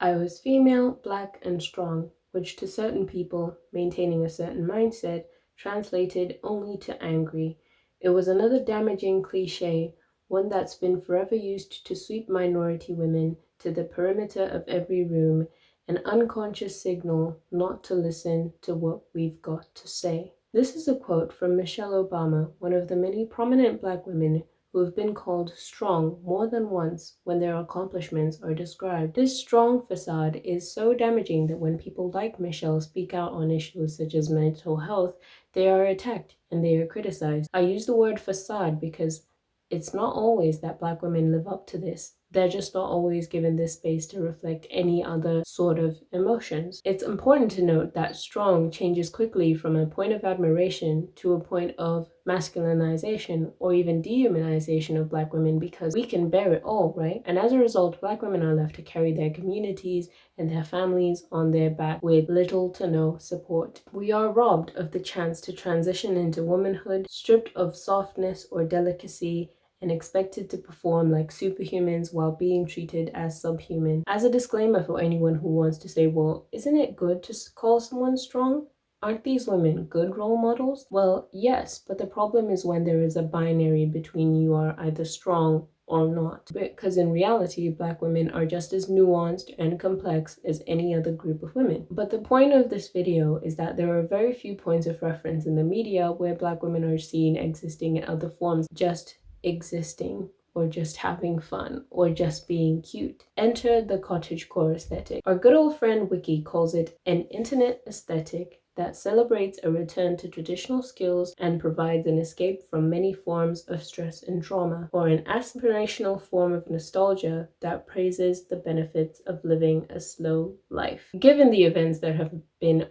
I was female, black, and strong, which to certain people, maintaining a certain mindset, translated only to angry. It was another damaging cliche, one that's been forever used to sweep minority women to the perimeter of every room, an unconscious signal not to listen to what we've got to say. This is a quote from Michelle Obama, one of the many prominent black women who have been called strong more than once when their accomplishments are described. This strong facade is so damaging that when people like Michelle speak out on issues such as mental health, they are attacked and they are criticized. I use the word facade because it's not always that black women live up to this. They're just not always given this space to reflect any other sort of emotions. It's important to note that strong changes quickly from a point of admiration to a point of masculinization or even dehumanization of black women because we can bear it all, right? And as a result, black women are left to carry their communities and their families on their back with little to no support. We are robbed of the chance to transition into womanhood, stripped of softness or delicacy, and expected to perform like superhumans while being treated as subhuman. As a disclaimer for anyone who wants to say, well, isn't it good to call someone strong? Aren't these women good role models? Well, yes, but the problem is when there is a binary between you are either strong or not. Because in reality, black women are just as nuanced and complex as any other group of women. But the point of this video is that there are very few points of reference in the media where black women are seen existing in other forms, just existing, or just having fun, or just being cute. Enter the cottagecore aesthetic. Our good old friend Wiki calls it an internet aesthetic that celebrates a return to traditional skills and provides an escape from many forms of stress and trauma, or an aspirational form of nostalgia that praises the benefits of living a slow life. Given the events that have been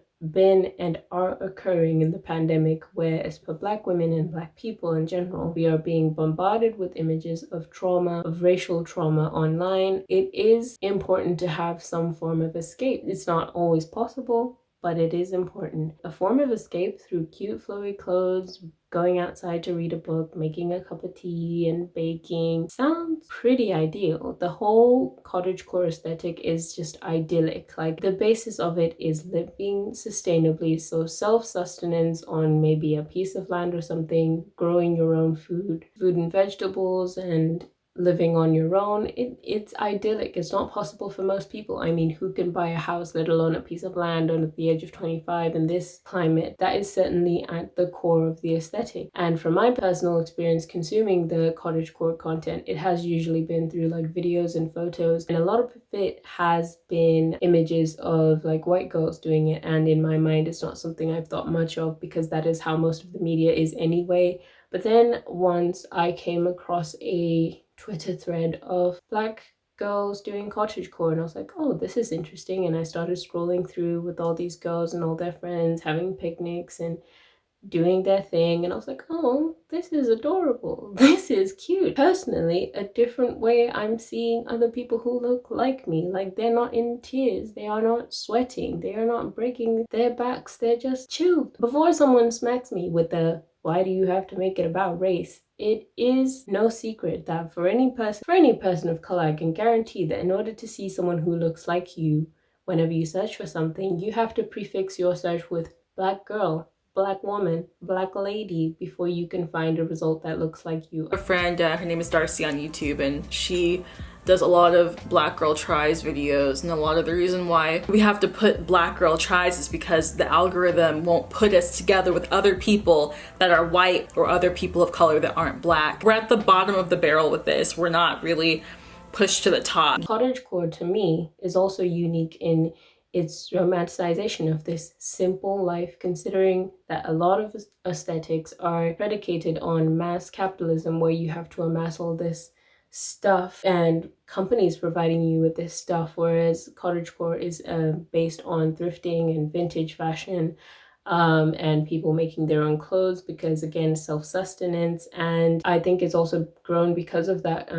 and are occurring in the pandemic, where as for black women and black people in general, we are being bombarded with images of trauma, of racial trauma online, it is important to have some form of escape. It's not always possible, but it is important. A form of escape through cute flowy clothes, going outside to read a book, making a cup of tea and baking sounds pretty ideal. The whole cottagecore aesthetic is just idyllic. Like the basis of it is living sustainably, so self-sustenance on maybe a piece of land or something, growing your own food and vegetables, and living on your own. It's idyllic. It's not possible for most people. I mean, who can buy a house, let alone a piece of land at the age of 25 in this climate? That is certainly at the core of the aesthetic. And from my personal experience consuming the cottagecore content, it has usually been through like videos and photos, and a lot of it has been images of like white girls doing it, and in my mind it's not something I've thought much of because that is how most of the media is anyway. But then once I came across a Twitter thread of black girls doing cottagecore, and I was like, oh, this is interesting. And I started scrolling through with all these girls and all their friends having picnics and doing their thing, and I was like, oh, this is adorable, this is cute. Personally, a different way I'm seeing other people who look like me, like they're not in tears, they are not sweating, they are not breaking their backs, they're just chilled. Before someone smacks me with the why do you have to make it about race, it is no secret that for any person of color, I can guarantee that in order to see someone who looks like you, whenever you search for something, you have to prefix your search with black girl, black woman, black lady before you can find a result that looks like you. A friend, her name is Darcy on YouTube, and she does a lot of black girl tries videos, and a lot of the reason why we have to put black girl tries is because the algorithm won't put us together with other people that are white or other people of color that aren't black. We're at the bottom of the barrel with this. We're not really pushed to the top. Cottagecore to me is also unique in its romanticization of this simple life, considering that a lot of aesthetics are predicated on mass capitalism, where you have to amass all this stuff and companies providing you with this stuff, whereas cottagecore is based on thrifting and vintage fashion. and people making their own clothes because, again, self-sustenance. And I think it's also grown because of that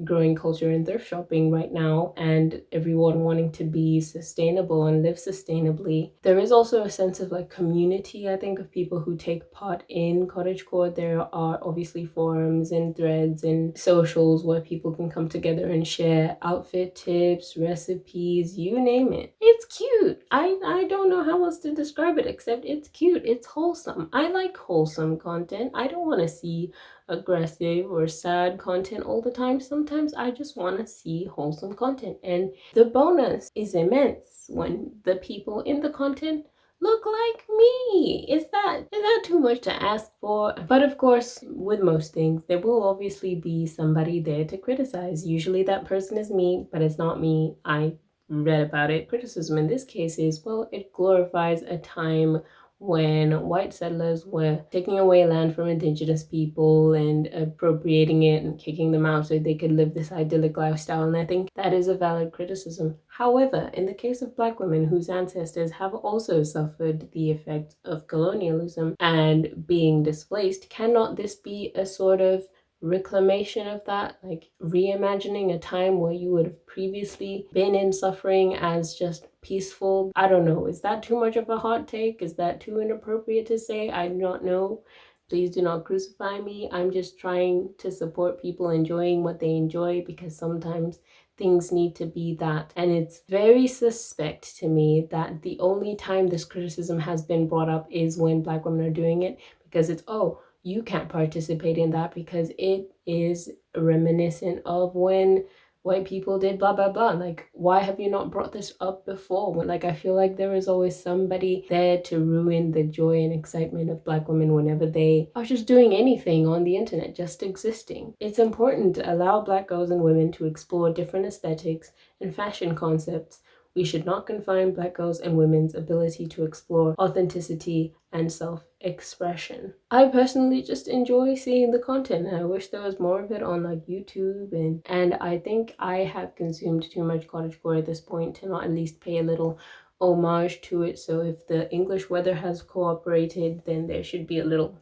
growing culture in thrift shopping right now, and everyone wanting to be sustainable and live sustainably. There is also a sense of like community, I think, of people who take part in cottagecore. There are obviously forums and threads and socials where people can come together and share outfit tips, recipes, you name it. It's cute. I don't know how else to describe it except it's cute. It's wholesome. I like wholesome content. I don't want to see aggressive or sad content all the time. Sometimes I just want to see wholesome content, and the bonus is immense when the people in the content look like me. Is that too much to ask for? But of course, with most things, there will obviously be somebody there to criticize. Usually that person is me, but it's not me. I read about it. Criticism in this case is, well, it glorifies a time when white settlers were taking away land from indigenous people and appropriating it and kicking them out so they could live this idyllic lifestyle. And I think that is a valid criticism. However, in the case of Black women whose ancestors have also suffered the effects of colonialism and being displaced, cannot this be a sort of reclamation of that, like reimagining a time where you would have previously been in suffering as just peaceful? I don't know. Is that too much of a hot take? Is that too inappropriate to say? I do not know. Please do not crucify me. I'm just trying to support people enjoying what they enjoy, because sometimes things need to be that. And it's very suspect to me that the only time this criticism has been brought up is when Black women are doing it, because it's, oh, you can't participate in that because it is reminiscent of when white people did blah blah blah. Like, why have you not brought this up before? Like, I feel like there is always somebody there to ruin the joy and excitement of Black women whenever they are just doing anything on the internet, just existing. It's important to allow Black girls and women to explore different aesthetics and fashion concepts. We should not confine Black girls and women's ability to explore authenticity and self-expression. I personally just enjoy seeing the content, and I wish there was more of it on like YouTube, and I think I have consumed too much cottagecore at this point to not at least pay a little homage to it. So if the English weather has cooperated, then there should be a little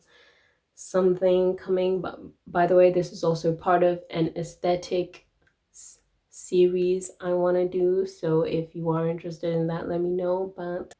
something coming. But by the way, this is also part of an aesthetic series I want to do, so if you are interested in that, let me know. But